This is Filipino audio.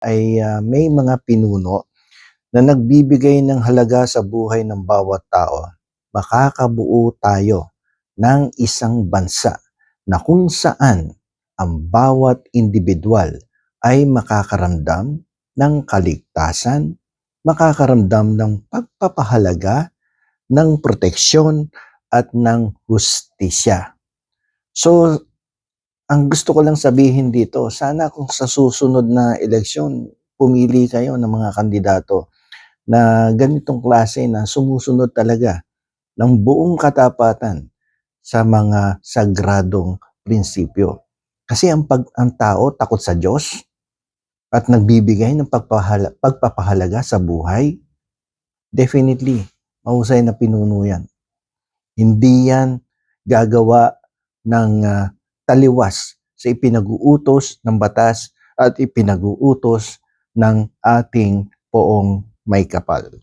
ay may mga pinuno na nagbibigay ng halaga sa buhay ng bawat tao, makakabuo tayo ng isang bansa na kung saan ang bawat individual ay makakaramdam ng kaligtasan, makakaramdam ng pagpapahalaga, ng proteksyon at ng hustisya. So, ang gusto ko lang sabihin dito, sana kung sa susunod na eleksyon, pumili kayo ng mga kandidato na ganitong klase na sumusunod talaga ng buong katapatan sa mga sagradong prinsipyo. Kasi ang tao takot sa Diyos at nagbibigay ng pagpapahalaga sa buhay, definitely, mahusay na pinuno yan. Hindi yan gagawa ng taliwas sa ipinag-uutos ng batas at ipinag-uutos ng ating poong may kapal.